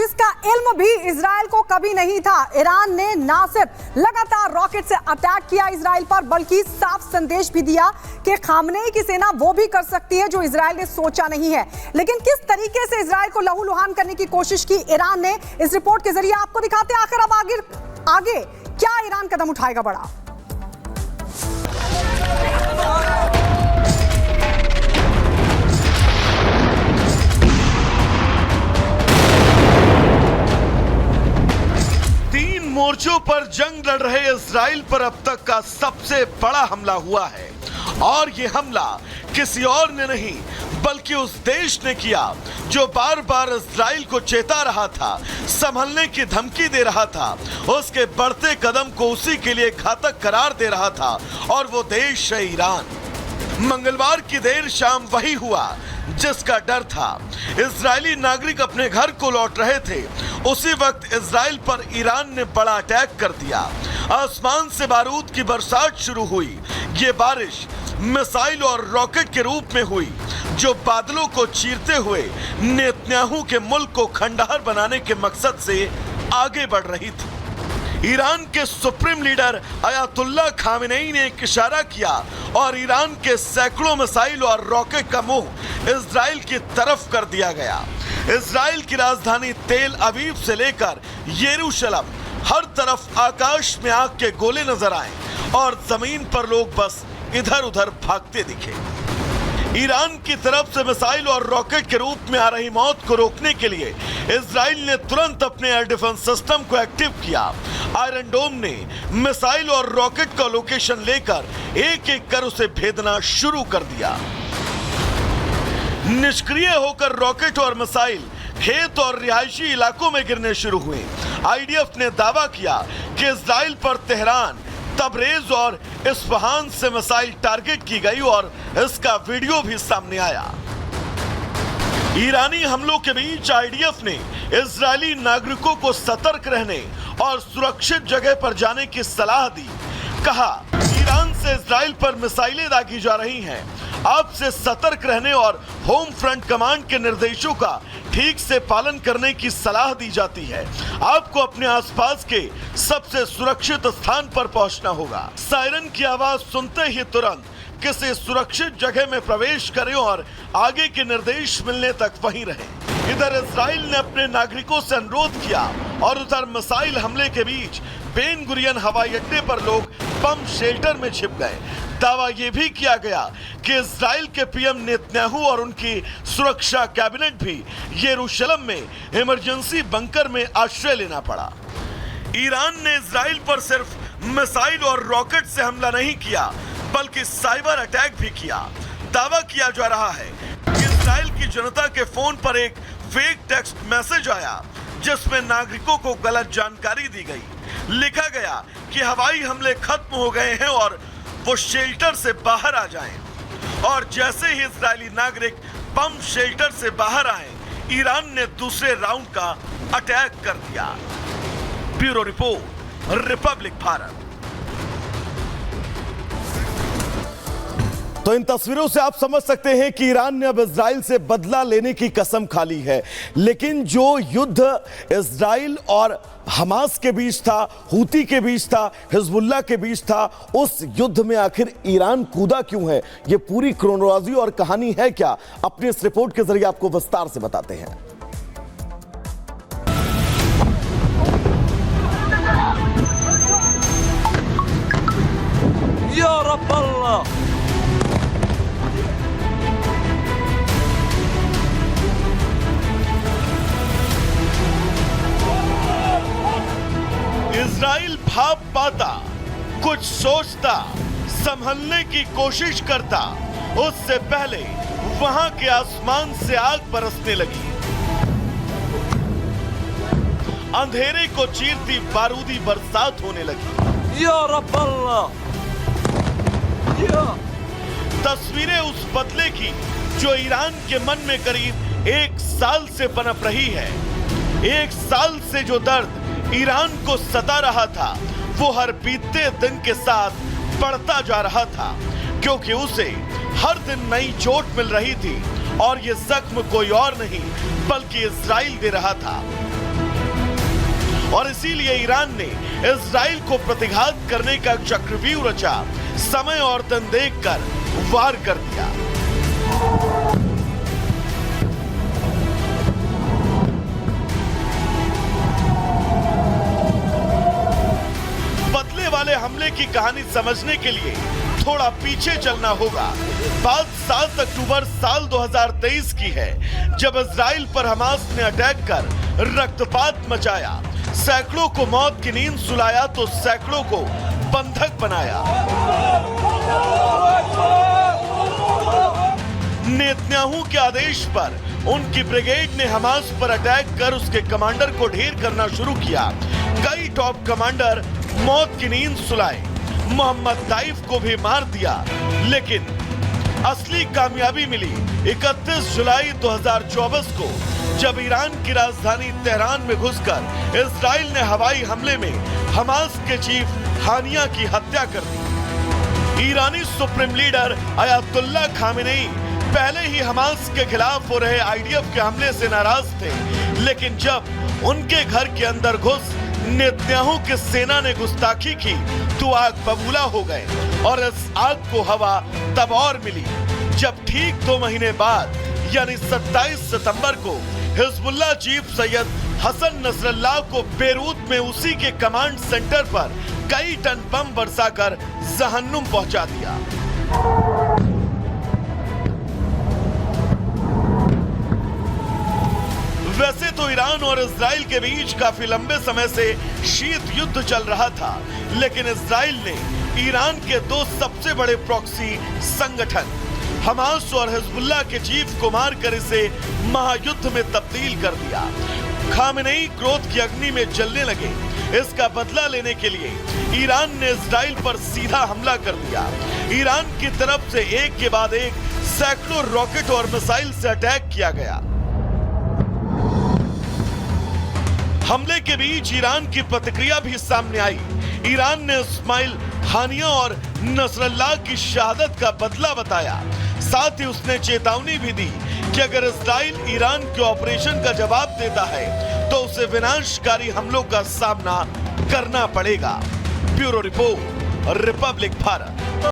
जिसका इल्म भी इजराइल को कभी नहीं था। ईरान ने ना सिर्फ लगातार रॉकेट से अटैक किया इजराइल पर, बल्कि साफ संदेश भी दिया कि खामनेई की सेना वो भी कर सकती है जो इजराइल ने सोचा नहीं है। लेकिन किस तरीके से इजराइल को लहूलुहान करने की कोशिश की ईरान ने, इस रिपोर्ट के जरिए आपको दिखाते हैं। आखिर अब आगे क्या ईरान कदम उठाएगा बड़ा? मोर्चों पर जंग लड़ रहे इजराइल पर अब तक का सबसे बड़ा हमला हुआ है, और ये हमला किसी और ने नहीं बल्कि उस देश ने किया जो बार बार इजराइल को चेता रहा था, संभलने की धमकी दे रहा था, उसके बढ़ते कदम को उसी के लिए घातक करार दे रहा था, और वो देश है ईरान। मंगलवार की देर शाम वही हुआ जिसका डर था। इजरायली नागरिक अपने घर को लौट रहे थे, उसी वक्त इजराइल पर ईरान ने बड़ा अटैक कर दिया। आसमान से बारूद की बरसात शुरू हुई। ये बारिश मिसाइल और रॉकेट के रूप में हुई जो बादलों को चीरते हुए नेतन्याहू के मुल्क को खंडहर बनाने के मकसद से आगे बढ़ रही थी। ईरान के सुप्रीम लीडर अयातुल्लाह खामेनेई ने एक इशारा किया और ईरान के सैकड़ों मिसाइल और रॉकेट का मुंह इजराइल की तरफ कर दिया गया। इजराइल की राजधानी तेल अवीव से लेकर यरूशलेम, हर तरफ आकाश में आग के गोले नजर आए और जमीन पर लोग बस इधर उधर भागते दिखे। ईरान की तरफ से मिसाइल और रॉकेट के रूप में आ रही मौत को रोकने के लिए इजराइल ने तुरंत अपने एयर डिफेंस सिस्टम को एक्टिव किया। आयरन डोम ने मिसाइल और रॉकेट का लोकेशन लेकर एक एक कर उसे भेदना शुरू कर दिया। निष्क्रिय होकर रॉकेट और मिसाइल खेत और रिहायशी इलाकों में गिरने शुरू हुए। आईडीएफ ने दावा किया कि इजराइल पर तेहरान, तबरेज और इस्फहान से मिसाइल टारगेट की गई और इसका वीडियो भी सामने आया। ईरानी हमलों के बीच आईडीएफ ने इजरायली नागरिकों को सतर्क रहने और सुरक्षित जगह पर जाने की सलाह दी। कहा, ईरान से इजराइल पर मिसाइलें दागी जा रही हैं, आपसे सतर्क रहने और होम फ्रंट कमांड के निर्देशों का ठीक से पालन करने की सलाह दी जाती है। आपको अपने आसपास के सबसे सुरक्षित स्थान पर पहुंचना होगा। सायरन की आवाज सुनते ही तुरंत किसी सुरक्षित जगह में प्रवेश करें और आगे के निर्देश मिलने तक वहीं रहें। इधर इजराइल ने अपने नागरिकों से अनुरोध किया और उधर मिसाइल हमले के बीच बेन गुरियन हवाई अड्डे पर लोग बम शेल्टर में छिप गए। दावा यह भी किया गया कि इजराइल के पीएम नेतन्याहू और उनकी सुरक्षा कैबिनेट भी यरूशलेम में इमरजेंसी बंकर में आश्रय लेना पड़ा। ईरान ने इजराइल पर सिर्फ मिसाइल और रॉकेट से हमला नहीं किया बल्कि साइबर अटैक भी किया। दावा किया जा रहा है कि इजराइल की जनता के फोन पर एक फेक टेक्स्ट मैसेज आया जिसमें नागरिकों को गलत जानकारी दी गई। लिखा गया कि हवाई हमले खत्म हो गए हैं और वो शेल्टर से बाहर आ जाएं। और जैसे ही इजरायली नागरिक बम शेल्टर से बाहर आए, ईरान ने दूसरे राउंड का अटैक कर दिया। Bureau report, Republic Bharat. तो इन तस्वीरों से आप समझ सकते हैं कि ईरान ने अब इजराइल से बदला लेने की कसम खा ली है। लेकिन जो युद्ध इजराइल और हमास के बीच था, हूती के बीच था, हिजबुल्लाह के बीच था, उस युद्ध में आखिर ईरान कूदा क्यों है, यह पूरी क्रोनोलॉजी और कहानी है क्या, अपनी इस रिपोर्ट के जरिए आपको विस्तार से बताते हैं। या रब अल्लाह। इजराइल भाप पाता, कुछ सोचता, संभलने की कोशिश करता, उससे पहले वहां के आसमान से आग बरसने लगी। अंधेरे को चीरती बारूदी बरसात होने लगी। या रब अल्लाह। तस्वीरें उस बदले की जो ईरान के मन में करीब 1 साल से पनप रही है। 1 साल से जो दर्द ईरान को सता रहा था, वो हर बीतते दिन के साथ बढ़ता जा रहा था, क्योंकि उसे हर दिन नई चोट मिल रही थी और ये जख्म कोई और नहीं बल्कि इजराइल दे रहा था। और इसीलिए ईरान ने इजराइल को प्रतिघात करने का चक्रव्यूह रचा, समय और दिन देखकर वार कर दिया। बदले वाले हमले की कहानी समझने के लिए थोड़ा पीछे चलना होगा। बात 7 अक्टूबर साल 2023 की है, जब इजराइल पर हमास ने अटैक कर रक्तपात मचाया, सैकड़ों को मौत की नींद सुलाया तो सैकड़ों को बंधक बनाया। नेतन्याहू के आदेश पर उनकी ब्रिगेड ने हमास पर अटैक कर उसके कमांडर को ढेर करना शुरू किया। कई टॉप कमांडर मौत की नींद सुलाए, मोहम्मद ताइफ को भी मार दिया, लेकिन असली कामयाबी मिली 31 जुलाई 2024 को, जब ईरान की राजधानी तेहरान में घुसकर इजराइल ने हवाई हमले में हमास के चीफ हानिया की हत्या कर दी। ईरानी सुप्रीम लीडर अयातुल्लाह खामेनेई पहले ही हमास के खिलाफ हो रहे आईडीएफ के हमले से नाराज थे, लेकिन जब उनके घर के अंदर घुस नेतन्याहू की सेना ने गुस्ताखी की तो आग बबूला हो गए। और इस आग को हवा तब और मिली जब ठीक 2 महीने बाद यानी 27 सितंबर को Hezbollah chief Syed Hassan Nasrallah को बेरूत में उसी के कमांड सेंटर पर कई टन बम बरसाकर जहन्नुम पहुंचा दिया। वैसे तो ईरान और इजराइल के बीच काफी लंबे समय से शीत युद्ध चल रहा था, लेकिन इजराइल ने ईरान के 2 सबसे बड़े प्रॉक्सी संगठन हमास और हिजबुल्लाह के चीफ को मारकर इसे महायुद्ध में तब्दील कर दिया। खामेनेई क्रोध की अग्नि में जलने लगे। इसका बदला लेने के लिए ईरान ने इजराइल पर सीधा हमला कर दिया। ईरान की तरफ से एक के बाद एक सैकड़ों रॉकेट और मिसाइल से अटैक किया गया। हमले के बीच ईरान की प्रतिक्रिया भी सामने आई। ईरान ने इस्माइल हानिया और नसरल्लाह की शहादत का बदला बताया। साथ ही उसने चेतावनी भी दी कि अगर इजराइल ईरान के ऑपरेशन का जवाब देता है तो उसे विनाशकारी हमलों का सामना करना पड़ेगा। Bureau report, Republic Bharat.